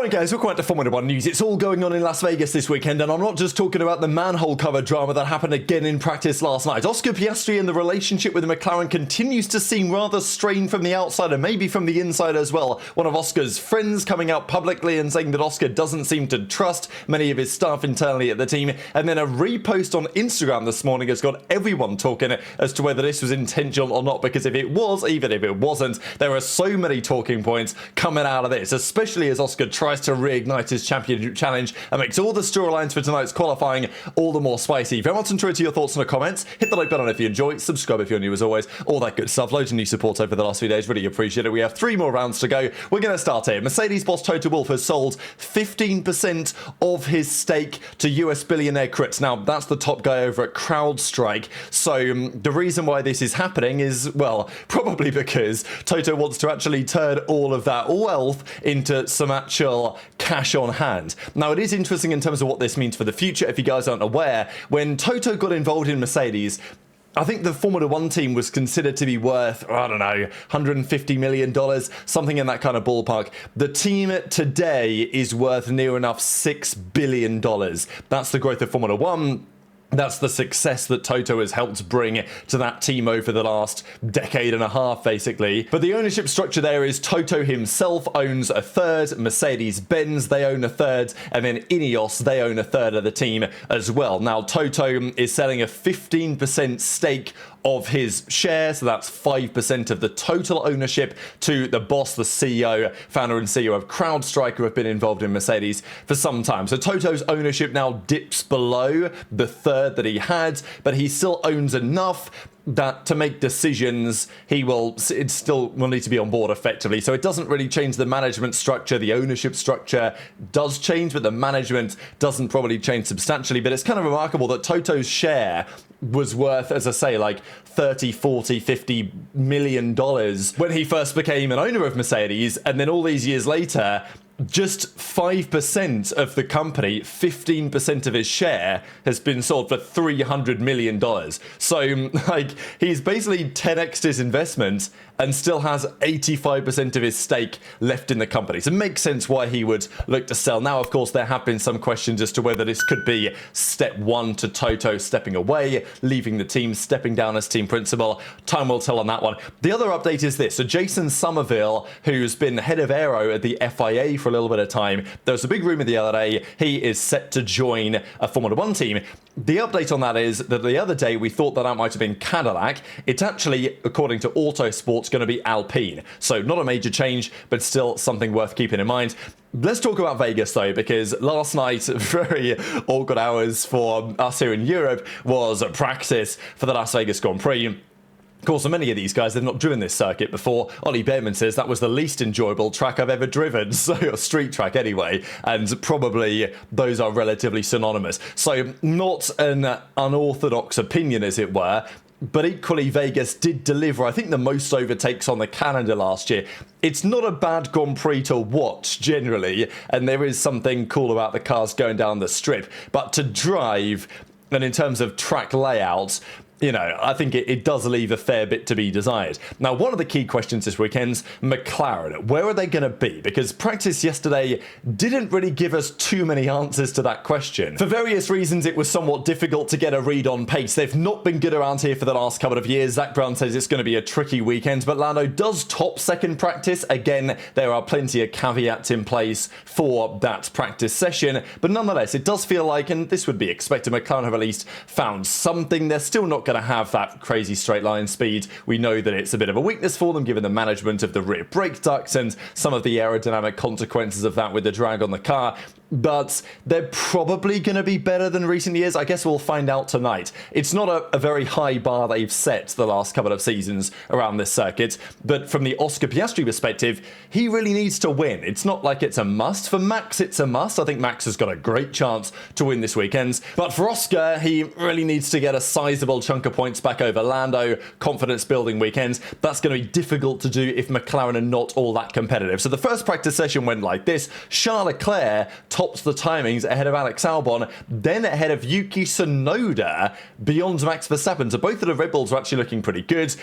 Morning guys, welcome back to Formula 1 News. It's all going on in Las Vegas this weekend, and I'm not just talking about the manhole cover drama that happened again in practice last night. Oscar Piastri and the relationship with McLaren continues to seem rather strained from the outside and maybe from the inside as well. One of Oscar's friends coming out publicly and saying that Oscar doesn't seem to trust many of his staff internally at the team, and then a repost on Instagram this morning has got everyone talking as to whether this was intentional or not, because if it was, even if it wasn't, there are so many talking points coming out of this, especially as Oscar tries to reignite his championship challenge and makes all the storylines for tonight's qualifying all the more spicy. Very much enjoyed your thoughts on the comments. Hit the like button if you enjoy, subscribe if you're new as always, all that good stuff. Loads of new support over the last few days, really appreciate it. We have 3 more rounds to go. We're going to start here. Mercedes boss Toto Wolff has sold 15% of his stake to US billionaire Kritz. Now, that's the top guy over at CrowdStrike. So the reason why this is happening is, well, probably because Toto wants to actually turn all of that wealth into some actual cash on hand. Now, it is interesting in terms of what this means for the future. If you guys aren't aware, when Toto got involved in Mercedes, I think the Formula 1 team was considered to be worth, I don't know, $150 million, something in that kind of ballpark. The team today is worth near enough $6 billion. That's the growth of Formula 1. That's the success that Toto has helped bring to that team over the last decade and a half, basically. But the ownership structure there is Toto himself owns a third, Mercedes-Benz, they own a third, and then Ineos, they own a third of the team as well. Now, Toto is selling a 15% stake of his share, so that's 5% of the total ownership, to the boss, the CEO, founder and CEO of CrowdStrike, who have been involved in Mercedes for some time. So Toto's ownership now dips below the third that he had, but he still owns enough that to make decisions, it still will need to be on board effectively. So it doesn't really change the management structure. The ownership structure does change, but the management doesn't probably change substantially. But it's kind of remarkable that Toto's share was worth, as I say, like 30, 40, 50 million dollars when he first became an owner of Mercedes, and then all these years later, just 5% of the company, 15% of his share, has been sold for $300 million. So, like, he's basically 10x'd his investment and still has 85% of his stake left in the company. So it makes sense why he would look to sell. Now, of course, there have been some questions as to whether this could be step 1 to Toto stepping away, leaving the team, stepping down as team principal. Time will tell on that one. The other update is this. So Jason Somerville, who's been head of aero at the FIA for a little bit of time, there was a big rumour the other day he is set to join a Formula 1 team. The update on that is that the other day we thought that might have been Cadillac. It's actually, according to Autosports, going to be Alpine. So not a major change, but still something worth keeping in mind. Let's talk about Vegas though, because last night, very awkward hours for us here in Europe, was practice for the Las Vegas Grand Prix. Of course, for many of these guys, they've not driven this circuit before. Ollie Behrman says that was the least enjoyable track I've ever driven, so a street track anyway, and probably those are relatively synonymous. So not an unorthodox opinion, as it were, but equally Vegas did deliver, I think, the most overtakes on the calendar last year. It's not a bad Grand Prix to watch generally, and there is something cool about the cars going down the strip, but to drive, and in terms of track layouts, you know, I think it does leave a fair bit to be desired. Now, one of the key questions this weekend's McLaren. Where are they going to be? Because practice yesterday didn't really give us too many answers to that question. For various reasons, it was somewhat difficult to get a read on pace. They've not been good around here for the last couple of years. Zach Brown says it's going to be a tricky weekend, but Lando does top second practice. Again, there are plenty of caveats in place for that practice session, but nonetheless, it does feel like, and this would be expected, McLaren have at least found something. They're still not going to have that crazy straight line speed. We know that it's a bit of a weakness for them given the management of the rear brake ducts and some of the aerodynamic consequences of that with the drag on the car, but they're probably going to be better than recent years. I guess we'll find out tonight. It's not a very high bar they've set the last couple of seasons around this circuit, but from the Oscar Piastri perspective, he really needs to win. It's not like it's a must. For Max, it's a must. I think Max has got a great chance to win this weekend, but for Oscar, he really needs to get a sizable chunk of points back over Lando. Confidence building weekend. That's going to be difficult to do if McLaren are not all that competitive. So the first practice session went like this. Charles Leclerc tops the timings ahead of Alex Albon, then ahead of Yuki Tsunoda beyond Max Verstappen. So both of the Red Bulls are actually looking pretty good.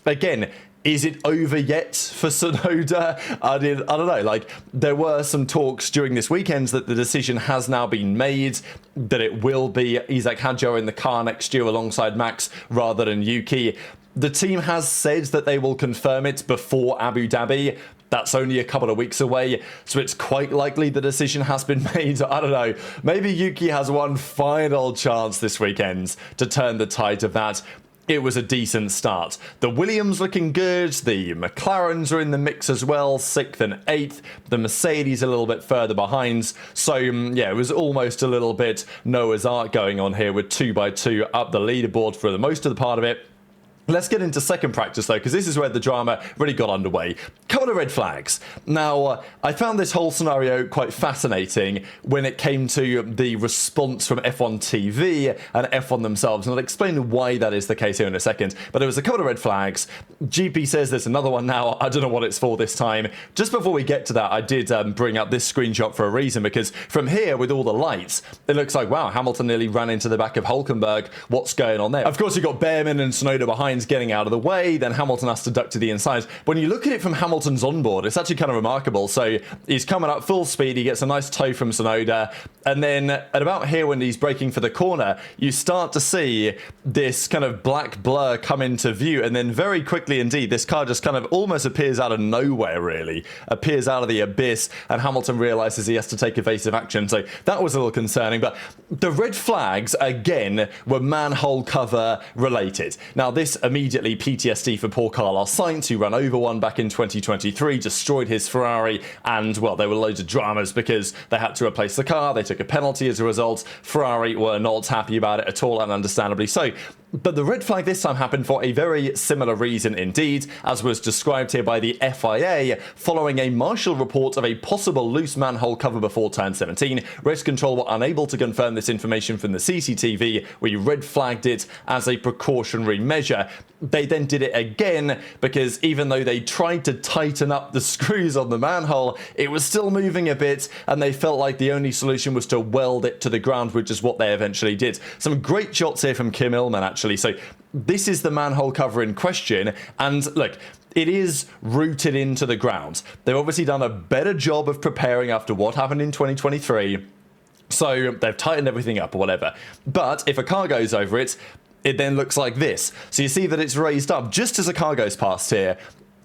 again, is it over yet for Tsunoda? I don't know. Like, there were some talks during this weekend that the decision has now been made, that it will be Isaac Hadjar in the car next year alongside Max rather than Yuki. The team has said that they will confirm it before Abu Dhabi. That's only a couple of weeks away, so it's quite likely the decision has been made. I don't know. Maybe Yuki has one final chance this weekend to turn the tide of that. It was a decent start. The Williams looking good. The McLarens are in the mix as well, 6th and 8th. The Mercedes a little bit further behind. So, yeah, it was almost a little bit Noah's Ark going on here with 2x2 up the leaderboard for the most of the part of it. Let's get into second practice, though, because this is where the drama really got underway. Couple of red flags. Now, I found this whole scenario quite fascinating when it came to the response from F1 TV and F1 themselves, and I'll explain why that is the case here in a second. But there was a couple of red flags. GP says there's another one now. I don't know what it's for this time. Just before we get to that, I did bring up this screenshot for a reason, because from here, with all the lights, it looks like, wow, Hamilton nearly ran into the back of Hülkenberg. What's going on there? Of course, you've got Behrman and Tsunoda behind getting out of the way, then Hamilton has to duck to the inside. When you look at it from Hamilton's onboard, it's actually kind of remarkable. So he's coming up full speed, he gets a nice tow from Tsunoda, and then at about here when he's braking for the corner, you start to see this kind of black blur come into view, and then very quickly indeed, this car just kind of almost appears out of nowhere, really. Appears out of the abyss, and Hamilton realizes he has to take evasive action. So that was a little concerning, but the red flags, again, were manhole cover related. Now, this immediately PTSD for poor Carlos Sainz, who ran over one back in 2023, destroyed his Ferrari, and, well, there were loads of dramas because they had to replace the car, they took a penalty as a result. Ferrari were not happy about it at all, and understandably so. But the red flag this time happened for a very similar reason indeed, as was described here by the FIA, following a Marshall report of a possible loose manhole cover before turn 17. Race control were unable to confirm this information from the CCTV. We red flagged it as a precautionary measure. They then did it again because even though they tried to tighten up the screws on the manhole, it was still moving a bit, and they felt like the only solution was to weld it to the ground, which is what they eventually did. Some great shots here from Kim Illman, actually. So this is the manhole cover in question, and look, it is rooted into the ground. They've obviously done a better job of preparing after what happened in 2023. So they've tightened everything up or whatever. But if a car goes over it, it then looks like this. So you see that it's raised up just as a car goes past here.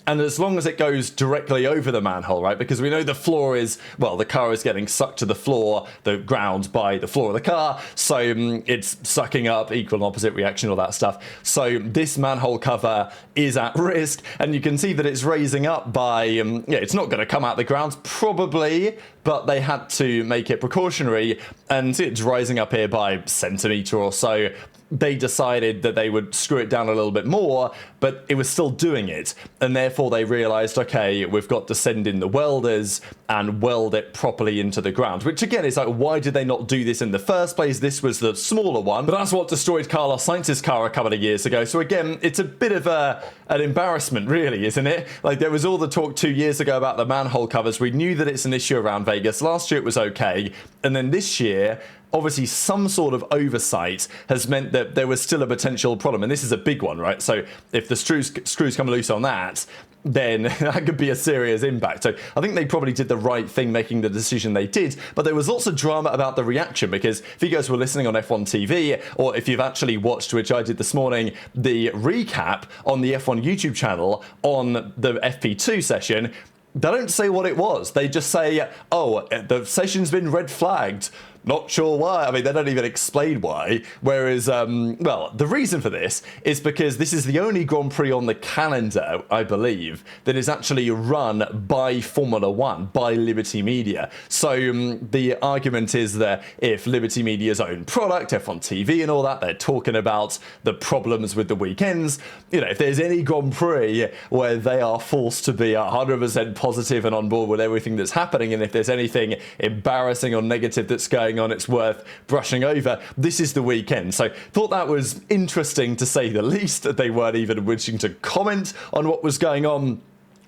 And as long as it goes directly over the manhole, right? Because we know the floor is, well, the car is getting sucked to the floor, the ground, by the floor of the car. So it's sucking up, equal and opposite reaction, all that stuff. So this manhole cover is at risk. And you can see that it's raising up by, yeah, it's not going to come out the ground, probably, but they had to make it precautionary. And it's rising up here by a centimetre or so. They decided that they would screw it down a little bit more, but it was still doing it. And therefore they realized, okay, we've got to send in the welders and weld it properly into the ground. Which again is like, why did they not do this in the first place? This was the smaller one, but that's what destroyed Carlos Sainz's car a couple of years ago. So again, it's a bit of an embarrassment, really, isn't it? Like, there was all the talk 2 years ago about the manhole covers. We knew that it's an issue around Vegas. Last year it was okay. And then this year, obviously some sort of oversight has meant that there was still a potential problem. And this is a big one, right? So if the screws come loose on that, then that could be a serious impact. So I think they probably did the right thing making the decision they did. But there was also drama about the reaction, because if you guys were listening on F1 TV, or if you've actually watched, which I did this morning, the recap on the F1 YouTube channel on the FP2 session, they don't say what it was. They just say, oh, the session's been red flagged. Not sure why. I mean, they don't even explain why. Whereas, well, the reason for this is because this is the only Grand Prix on the calendar, I believe, that is actually run by Formula One, by Liberty Media. So the argument is that if Liberty Media's own product, F1 TV and all that, they're talking about the problems with the weekends. You know, if there's any Grand Prix where they are forced to be 100% positive and on board with everything that's happening, and if there's anything embarrassing or negative that's going on, it's worth brushing over, this is the weekend. So thought that was interesting, to say the least, that they weren't even wishing to comment on what was going on.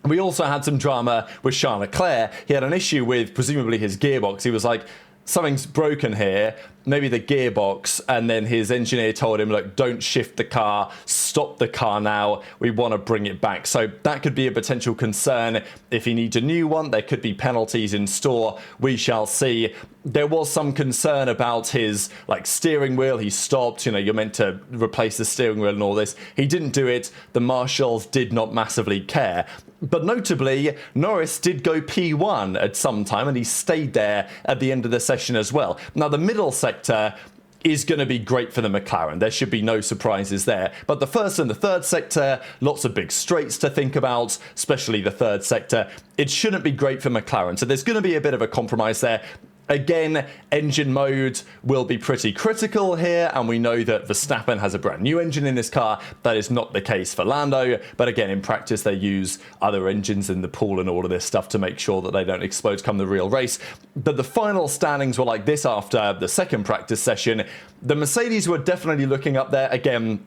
We also had some drama with Charles Leclerc. He had an issue with presumably his gearbox. He was like, something's broken here, maybe the gearbox, and then his engineer told him, look, don't shift the car, stop the car now, we want to bring it back. So that could be a potential concern. If he needs a new one, there could be penalties in store. We shall see. There was some concern about his steering wheel. He stopped, you're meant to replace the steering wheel and all this. He didn't do it. The marshals did not massively care. But notably, Norris did go P1 at some time, and he stayed there at the end of the session as well. Now, the middle sector is going to be great for the McLaren. There should be no surprises there. But the first and the third sector, lots of big straights to think about, especially the third sector. It shouldn't be great for McLaren. So there's going to be a bit of a compromise there. Again, engine mode will be pretty critical here, and we know that Verstappen has a brand new engine in this car. That is not the case for Lando, but again, in practice, they use other engines in the pool and all of this stuff to make sure that they don't explode come the real race. But the final standings were like this after the second practice session. The Mercedes were definitely looking up there. Again,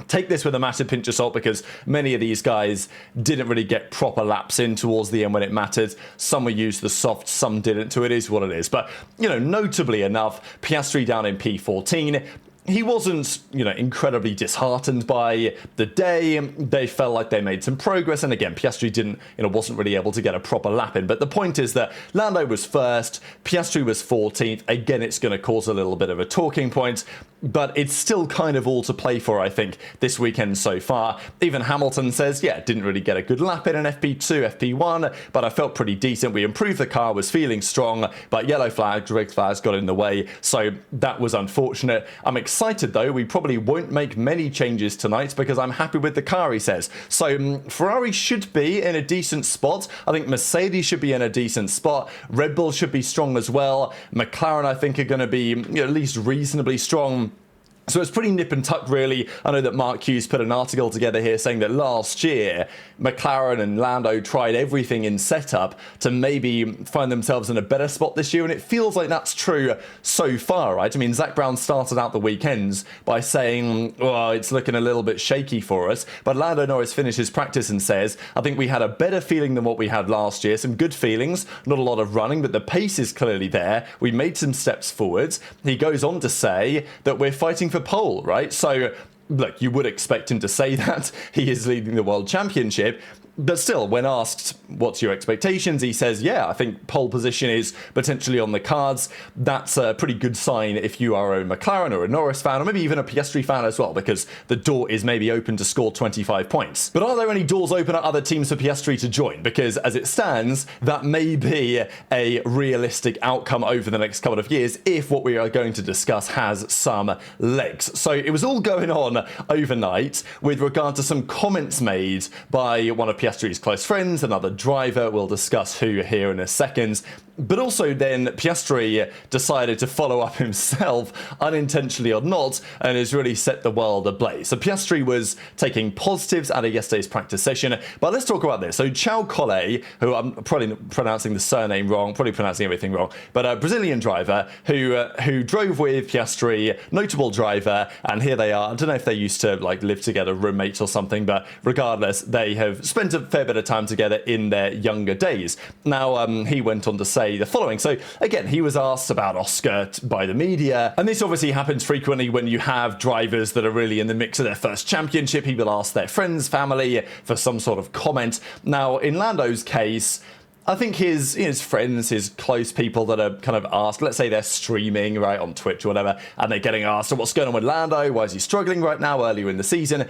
take this with a massive pinch of salt, because many of these guys didn't really get proper laps in towards the end when it mattered. Some were used the soft, some didn't, so it is what it is. But, notably enough, Piastri down in P14. He wasn't, incredibly disheartened by the day. They felt like they made some progress. And again, Piastri didn't, wasn't really able to get a proper lap in. But the point is that Lando was first, Piastri was 14th. Again, it's going to cause a little bit of a talking point. But it's still kind of all to play for, I think, this weekend so far. Even Hamilton says, yeah, didn't really get a good lap in an FP2, FP1, but I felt pretty decent. We improved the car, was feeling strong, but yellow flags, red flags got in the way. So that was unfortunate. I'm excited, though. We probably won't make many changes tonight because I'm happy with the car, he says. So Ferrari should be in a decent spot. I think Mercedes should be in a decent spot. Red Bull should be strong as well. McLaren, I think, are going to be at least reasonably strong. So it's pretty nip and tuck, really. I know that Mark Hughes put an article together here saying that last year, McLaren and Lando tried everything in setup to maybe find themselves in a better spot this year, and it feels like that's true so far, right? I mean, Zach Brown started out the weekends by saying, oh, it's looking a little bit shaky for us, but Lando Norris finishes practice and says, I think we had a better feeling than what we had last year. Some good feelings, not a lot of running, but the pace is clearly there. We made some steps forwards. He goes on to say that we're fighting for pole, right? So look, you would expect him to say that. He is leading the world championship. But still, when asked, what's your expectations? He says, yeah, I think pole position is potentially on the cards. That's a pretty good sign if you are a McLaren or a Norris fan, or maybe even a Piastri fan as well, because the door is maybe open to score 25 points. But are there any doors open at other teams for Piastri to join? Because as it stands, that may be a realistic outcome over the next couple of years if what we are going to discuss has some legs. So it was all going on overnight with regard to some comments made by one of Piastri's close friends, another driver. We'll discuss who here in a second. But also then Piastri decided to follow up himself, unintentionally or not, and has really set the world ablaze. So Piastri was taking positives out of yesterday's practice session. But let's talk about this. So Charles Leclerc, who I'm probably pronouncing the surname wrong, probably pronouncing everything wrong, but a Brazilian driver who drove with Piastri, notable driver, and here they are. I don't know if they used to live together, roommates or something, but regardless, they have spent a fair bit of time together in their younger days. Now, he went on to say the following. So again, he was asked about Oscar by the media, and this obviously happens frequently when you have drivers that are really in the mix of their first championship. People ask their friends, family for some sort of comment. Now, in Lando's case, I think his friends, his close people that are kind of asked, let's say they're streaming, right, on Twitch or whatever, and they're getting asked, so what's going on with Lando? Why is he struggling right now earlier in the season?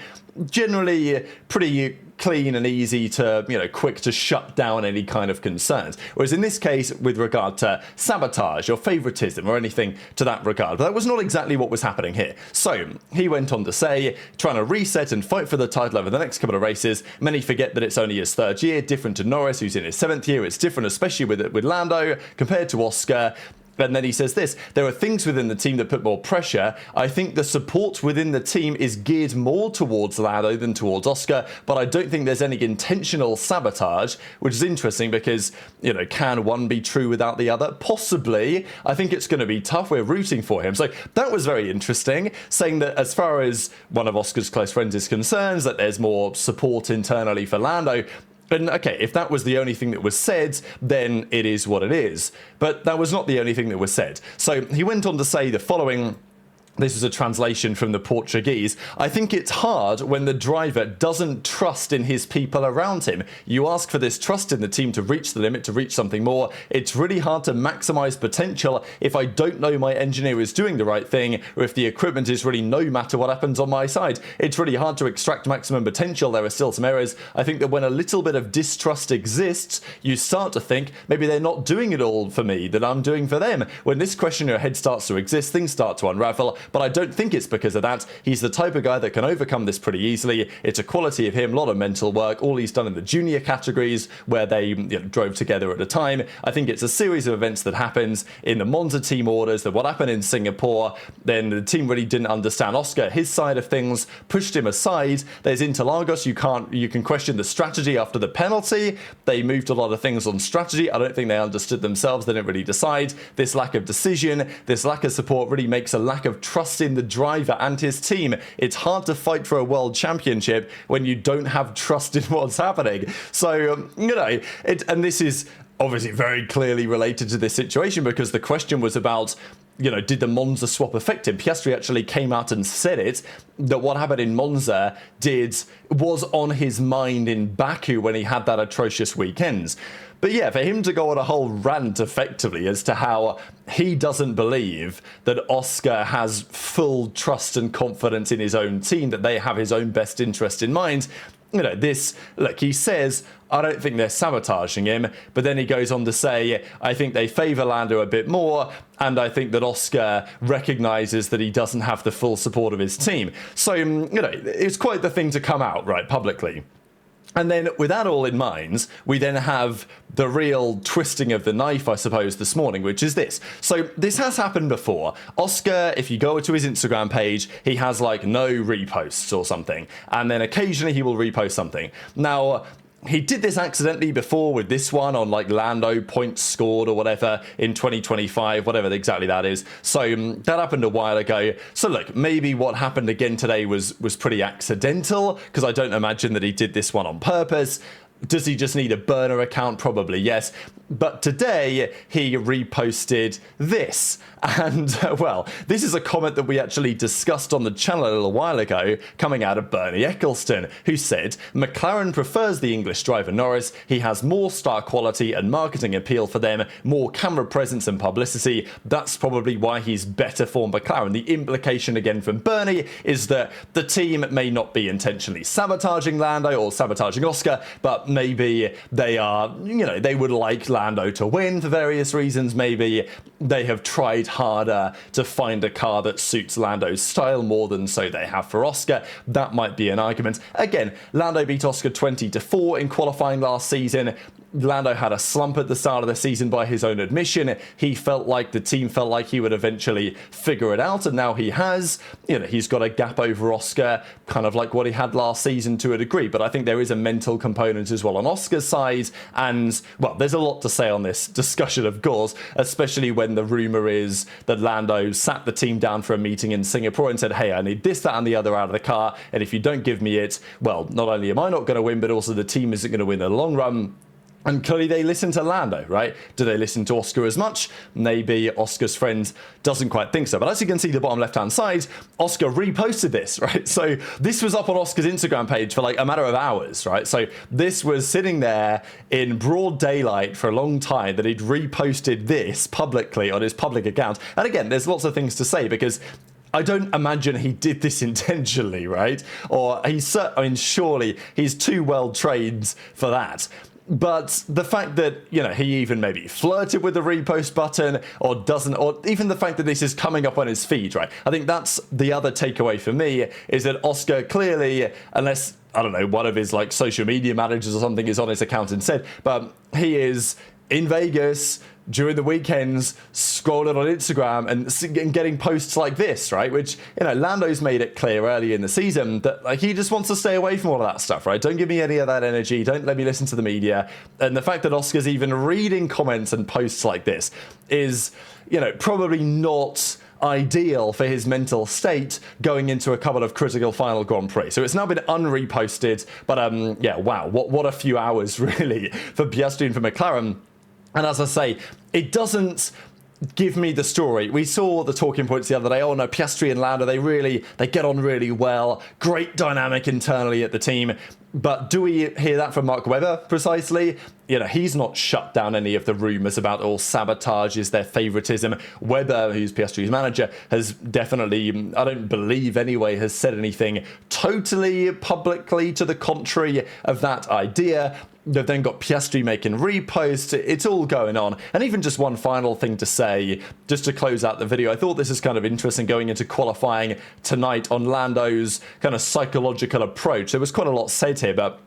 Generally pretty clean and easy to, quick to shut down any kind of concerns. Whereas in this case, with regard to sabotage or favoritism or anything to that regard, but that was not exactly what was happening here. So he went on to say, trying to reset and fight for the title over the next couple of races. Many forget that it's only his third year, different to Norris, who's in his seventh year. It's different, especially with Lando compared to Oscar. And then he says this, there are things within the team that put more pressure. I think the support within the team is geared more towards Lando than towards Oscar, but I don't think there's any intentional sabotage, which is interesting because, can one be true without the other? Possibly. I think it's going to be tough. We're rooting for him. So that was very interesting, saying that as far as one of Oscar's close friends is concerned, that there's more support internally for Lando. And okay, if that was the only thing that was said, then it is what it is. But that was not the only thing that was said. So he went on to say the following. This is a translation from the Portuguese. I think it's hard when the driver doesn't trust in his people around him. You ask for this trust in the team to reach the limit, to reach something more. It's really hard to maximize potential if I don't know my engineer is doing the right thing, or if the equipment is really no matter what happens on my side. It's really hard to extract maximum potential. There are still some errors. I think that when a little bit of distrust exists, you start to think maybe they're not doing it all for me that I'm doing for them. When this question in your head starts to exist, things start to unravel. But I don't think it's because of that. He's the type of guy that can overcome this pretty easily. It's a quality of him, a lot of mental work, all he's done in the junior categories where they drove together at a time. I think it's a series of events that happens in the Monza team orders, that what happened in Singapore, then the team really didn't understand Oscar, his side of things, pushed him aside. There's Interlagos, you can question the strategy after the penalty. They moved a lot of things on strategy. I don't think they understood themselves. They didn't really decide. This lack of decision, this lack of support really makes a lack of trust in the driver and his team. It's hard to fight for a world championship when you don't have trust in what's happening. So, and this is obviously very clearly related to this situation, because the question was about, did the Monza swap affect him? Piastri actually came out and said it, that what happened in Monza was on his mind in Baku when he had that atrocious weekend. But yeah, for him to go on a whole rant effectively as to how he doesn't believe that Oscar has full trust and confidence in his own team, that they have his own best interest in mind. He says, I don't think they're sabotaging him, but then he goes on to say, I think they favour Lando a bit more, and I think that Oscar recognises that he doesn't have the full support of his team. So, it's quite the thing to come out, right, publicly. And then with that all in mind, we then have the real twisting of the knife, I suppose, this morning, which is this. So this has happened before. Oscar, if you go to his Instagram page, he has like no reposts or something. And then occasionally he will repost something. Now, he did this accidentally before with this one on like Lando points scored or whatever in 2025, whatever exactly that is. So that happened a while ago. So look, maybe what happened again today was pretty accidental, because I don't imagine that he did this one on purpose. Does he just need a burner account? Probably yes. But today he reposted this. And, well, this is a comment that we actually discussed on the channel a little while ago, coming out of Bernie Ecclestone, who said, McLaren prefers the English driver Norris. He has more star quality and marketing appeal for them, more camera presence and publicity. That's probably why he's better for McLaren. The implication, again, from Bernie is that the team may not be intentionally sabotaging Lando or sabotaging Oscar, but maybe they are, they would like Lando to win for various reasons. Maybe they have tried harder to find a car that suits Lando's style more than so they have for Oscar. That might be an argument. Again, Lando beat Oscar 20-4 in qualifying last season. Lando had a slump at the start of the season by his own admission. He felt like the team felt like he would eventually figure it out, and now he has. He's got a gap over Oscar, kind of like what he had last season to a degree, but I think there is a mental component as well on Oscar's side, and, well, there's a lot to say on this discussion, of course, especially when the rumour is that Lando sat the team down for a meeting in Singapore and said, hey, I need this, that, and the other out of the car, and if you don't give me it, well, not only am I not going to win, but also the team isn't going to win in the long run. And clearly they listen to Lando, right? Do they listen to Oscar as much? Maybe Oscar's friend doesn't quite think so. But as you can see, the bottom left-hand side, Oscar reposted this, right? So this was up on Oscar's Instagram page for like a matter of hours, right? So this was sitting there in broad daylight for a long time that he'd reposted this publicly on his public account. And again, there's lots of things to say because I don't imagine he did this intentionally, right? Or surely he's too well trained for that. But the fact that, he even maybe flirted with the repost button or doesn't, or even the fact that this is coming up on his feed, right? I think that's the other takeaway for me, is that Oscar clearly, unless, I don't know, one of his like social media managers or something is on his account instead, but he is in Vegas during the weekends, scrolling on Instagram and getting posts like this, right? Which, Lando's made it clear early in the season that like he just wants to stay away from all of that stuff, right? Don't give me any of that energy. Don't let me listen to the media. And the fact that Oscar's even reading comments and posts like this is, probably not ideal for his mental state going into a couple of critical final Grand Prix. So it's now been unreposted, but yeah, wow, what a few hours really for Piastri and for McLaren. And as I say, it doesn't give me the story. We saw the talking points the other day. Oh no, Piastri and Lando, they get on really well. Great dynamic internally at the team. But do we hear that from Mark Webber precisely? You know, he's not shut down any of the rumours about all sabotages, their favouritism. Webber, who's Piastri's manager, has definitely, I don't believe anyway, has said anything totally publicly to the contrary of that idea. They've then got Piastri making reposts. It's all going on. And even just one final thing to say, just to close out the video, I thought this is kind of interesting going into qualifying tonight on Lando's kind of psychological approach. There was quite a lot said here, but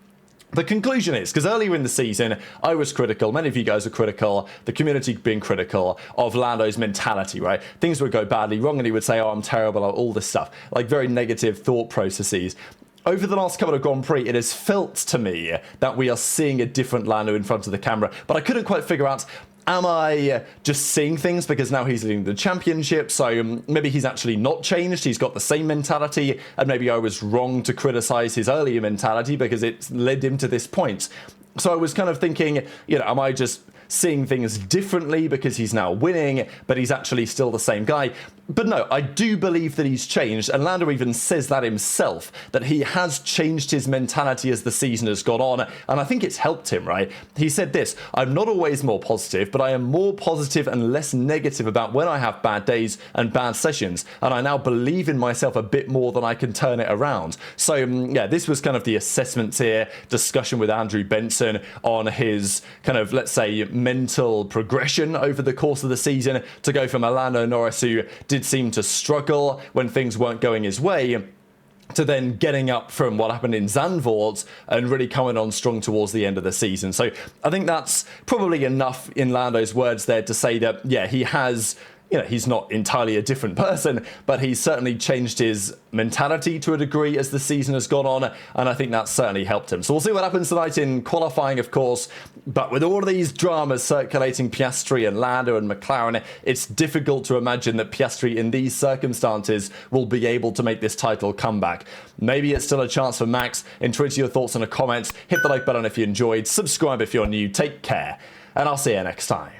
the conclusion is, because earlier in the season, I was critical, many of you guys are critical, the community being critical of Lando's mentality, right? Things would go badly wrong and he would say, oh, I'm terrible, all this stuff. Like very negative thought processes. Over the last couple of Grand Prix, it has felt to me that we are seeing a different Lando in front of the camera, but I couldn't quite figure out, am I just seeing things because now he's leading the championship, so maybe he's actually not changed, he's got the same mentality, and maybe I was wrong to criticize his earlier mentality because it led him to this point. So I was kind of thinking, you know, am I just seeing things differently because he's now winning, but he's actually still the same guy? But no, I do believe that he's changed, and Lando even says that himself, that he has changed his mentality as the season has gone on, and I think it's helped him, right? He said this, I'm not always more positive, but I am more positive and less negative about when I have bad days and bad sessions, and I now believe in myself a bit more than I can turn it around. So yeah, this was kind of the assessments here, discussion with Andrew Benson on his kind of, let's say, mental progression over the course of the season to go from a Lando Norris who did seem to struggle when things weren't going his way to then getting up from what happened in Zandvoort and really coming on strong towards the end of the season. So I think that's probably enough in Lando's words there to say that, yeah, he has, you know, he's not entirely a different person, but he's certainly changed his mentality to a degree as the season has gone on, and I think that's certainly helped him. So we'll see what happens tonight in qualifying, of course, but with all of these dramas circulating Piastri and Lando and McLaren, it's difficult to imagine that Piastri in these circumstances will be able to make this title comeback. Maybe it's still a chance for Max. Enter into your thoughts in the comments, hit the like button if you enjoyed, subscribe if you're new, take care, and I'll see you next time.